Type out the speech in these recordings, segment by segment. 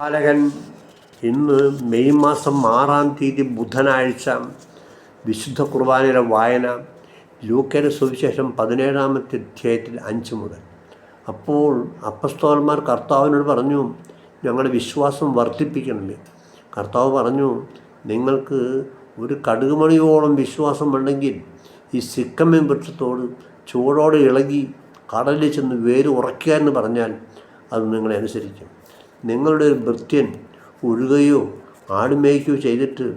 പാലകൻ ഇന്ന് മെയ് മാസം 6-ാം തീയതി ബുധനാഴ്ച വിശുദ്ധ കുർബാനയുടെ വായന ലൂക്കയുടെ സുവിശേഷം 17-ാമത്തെ അധ്യായത്തിൽ 5 മുതൽ. അപ്പോൾ അപ്പസ്തോലന്മാർ കർത്താവിനോട് പറഞ്ഞു, ഞങ്ങളുടെ വിശ്വാസം വർദ്ധിപ്പിക്കണമേ. കർത്താവ് പറഞ്ഞു, നിങ്ങൾക്ക് ഒരു കടുകുമണിയോളം വിശ്വാസമുണ്ടെങ്കിൽ ഈ സിക്കമേൻ വൃക്ഷത്തോട് ചൂടോടെ ഇളകി കടലിൽ ചെന്ന് വേര് ഉറയ്ക്കുക എന്ന് പറഞ്ഞാൽ അത് നിങ്ങളെ അനുസരിക്കും. നിങ്ങളുടെ ഒരു ഭൃത്യൻ ഒഴുകുകയോ ആടുമേയ്ക്കുകയോ ചെയ്തിട്ട്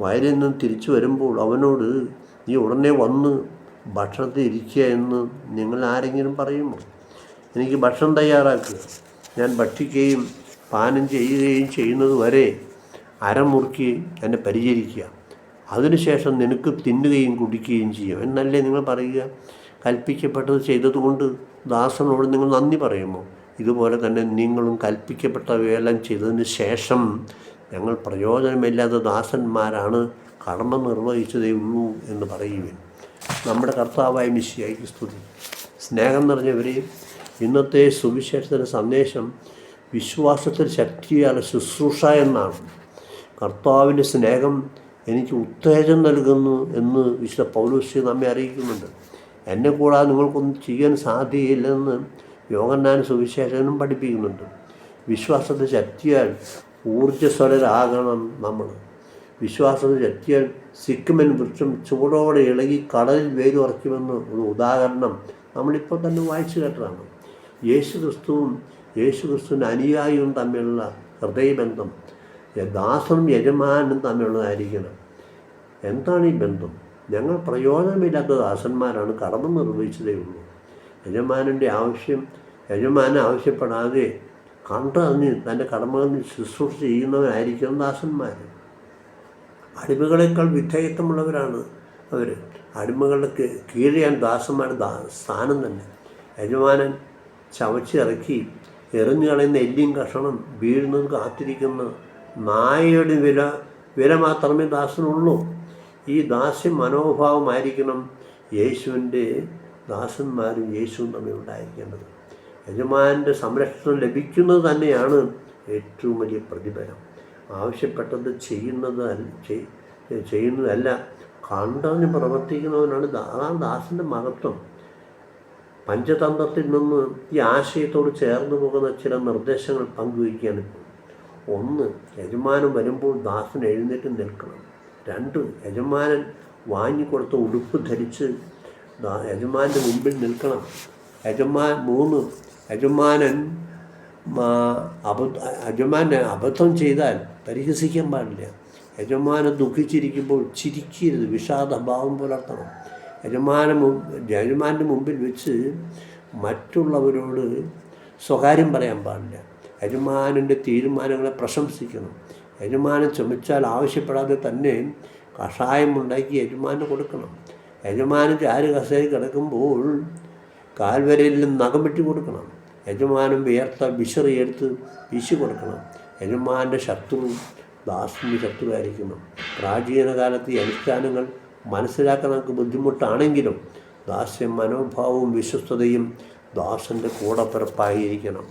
വയലിൽ നിന്ന് തിരിച്ചു വരുമ്പോൾ അവനോട് നീ ഉടനെ വന്ന് ഭക്ഷണത്തിൽ ഇരിക്കുക എന്ന് നിങ്ങൾ ആരെങ്കിലും പറയുമോ? എനിക്ക് ഭക്ഷണം തയ്യാറാക്കുക, ഞാൻ ഭക്ഷിക്കുകയും പാനം ചെയ്യുകയും ചെയ്യുന്നത് വരെ അരമുറുക്കി എന്നെ പരിചരിക്കുക, അതിനുശേഷം നിനക്ക് തിന്നുകയും കുടിക്കുകയും ചെയ്യും എന്നല്ലേ നിങ്ങൾ പറയുക? കൽപ്പിക്കപ്പെട്ടത് ചെയ്തതുകൊണ്ട് ദാസനോട് നിങ്ങൾ നന്ദി പറയുമോ? ഇതുപോലെ തന്നെ നിങ്ങളും കൽപ്പിക്കപ്പെട്ടവയെല്ലാം ചെയ്തതിന് ശേഷം ഞങ്ങൾ പ്രയോജനമില്ലാത്ത ദാസന്മാരാണ്, കടമ നിർവഹിച്ചതേ ഉള്ളൂ എന്ന് പറയുവിൻ. നമ്മുടെ കർത്താവായ മിശിഹായ്ക്ക് സ്തുതി. സ്നേഹം നിറഞ്ഞവരെ, ഇന്നത്തെ സുവിശേഷത്തിൻ്റെ സന്ദേശം വിശ്വാസത്തിൽ ശക്തിയാൽ ശുശ്രൂഷ എന്നാണ്. കർത്താവിൻ്റെ സ്നേഹം എനിക്ക് ഉത്തേജനം നൽകുന്നു എന്ന് വിശുദ്ധ പൗലോസ് നമ്മെ അറിയിക്കുന്നുണ്ട്. എന്നെ കൂടാതെ നിങ്ങൾക്കൊന്നും ചെയ്യാൻ സാധ്യതയില്ലെന്ന് യോഹന്നാൻ സുവിശേഷനും പഠിപ്പിക്കുന്നുണ്ട്. വിശ്വാസത്തെ ശക്തിയാൽ ഊർജ്ജസ്വലരാകണം നമ്മൾ. വിശ്വാസത്തെ ശക്തിയാൽ സിക്കമേൻ വൃക്ഷം ചൂടോടെ ഇളകി കടലിൽ വേര് ഉറയ്ക്കുമെന്ന് ഒരു ഉദാഹരണം നമ്മളിപ്പോൾ തന്നെ വായിച്ചു കേട്ടതാണ്. യേശുക്രിസ്തുവിൻ്റെ അനുയായിയും തമ്മിലുള്ള ഹൃദയബന്ധം ദാസനും യജമാനും തമ്മിലുള്ളതായിരിക്കണം. എന്താണ് ഈ ബന്ധം? ഞങ്ങൾ പ്രയോജനമില്ലാത്ത ദാസന്മാരാണ്, കടമ നിർവഹിച്ചതേ ഉള്ളൂ. യജമാനൻ ആവശ്യപ്പെടാതെ കണ്ടറിഞ്ഞ് തൻ്റെ കടമകളിൽ ശുശ്രൂഷ ചെയ്യുന്നവരായിരിക്കണം ദാസന്മാർ. അടിമകളേക്കാൾ വിധേയത്വമുള്ളവരാണ് അവർ. അടിമകളുടെ കീഴെയാണ് ദാസന്മാരുടെ സ്ഥാനം തന്നെ. യജമാനൻ ചവച്ചിറക്കി എറിഞ്ഞു കളയുന്ന എല്ലിയും കഷണം വീഴുന്നത് കാത്തിരിക്കുന്ന നായയുടെ വില മാത്രമേ ദാസനുള്ളൂ. ഈ ദാസ്യ മനോഭാവമായിരിക്കണം യേശുവിൻ്റെ ദാസന്മാരും യേശുവും തമ്മിൽ ഉണ്ടായിരിക്കേണ്ടത്. യജമാനൻ്റെ സംരക്ഷണം ലഭിക്കുന്നത് തന്നെയാണ് ഏറ്റവും വലിയ പ്രതിഫലം. ആവശ്യപ്പെട്ടത് ചെയ്യുന്നതല്ല, കണ്ടറിഞ്ഞ് പ്രവർത്തിക്കുന്നവനാണ് അതാണ് ദാസൻ്റെ മഹത്വം. പഞ്ചതന്ത്രത്തിൽ നിന്ന് ഈ ആശയത്തോട് ചേർന്ന് പോകുന്ന ചില നിർദ്ദേശങ്ങൾ പങ്കുവയ്ക്കുകയാണിപ്പോൾ. 1, യജമാനൻ വരുമ്പോൾ ദാസൻ എഴുന്നേറ്റ് നിൽക്കണം. 2, യജമാനൻ വാങ്ങിക്കൊടുത്ത ഉടുപ്പ് ധരിച്ച് യജമാൻ്റെ മുമ്പിൽ നിൽക്കണം. 3, യജമാനൻ അബദ്ധം ചെയ്താൽ പരിഹസിക്കാൻ പാടില്ല. യജമാനൻ ദുഃഖിച്ചിരിക്കുമ്പോൾ ചിരിക്കരുത്, വിഷാദഭാവം പുലർത്തണം. യജമാൻ്റെ മുമ്പിൽ വെച്ച് മറ്റുള്ളവരോട് സ്വകാര്യം പറയാൻ പാടില്ല. യജമാനൻ്റെ തീരുമാനങ്ങളെ പ്രശംസിക്കണം. യജമാനൻ ചുമച്ചാൽ ആവശ്യപ്പെടാതെ തന്നെ കഷായമുണ്ടാക്കി യജമാനന് കൊടുക്കണം. യജമാനൻ ചാരു കസേരയിൽ കിടക്കുമ്പോൾ കാൽവരയിൽ നഖം വെട്ടി കൊടുക്കണം. യജമാനൻ വിയർത്ത വിശറിയെടുത്ത് വീശി കൊടുക്കണം. യജമാൻ്റെ ശത്രു ദാസൻ്റെ ശത്രുവായിരിക്കണം. പ്രാചീന കാലത്ത് ഈ അനുഷ്ഠാനങ്ങൾ മനസ്സിലാക്കാൻ നമുക്ക് ബുദ്ധിമുട്ടാണെങ്കിലും ദാസ്യ മനോഭാവവും വിശ്വസ്തതയും ദാസൻ്റെ കൂടപ്പിറപ്പായിരിക്കണം.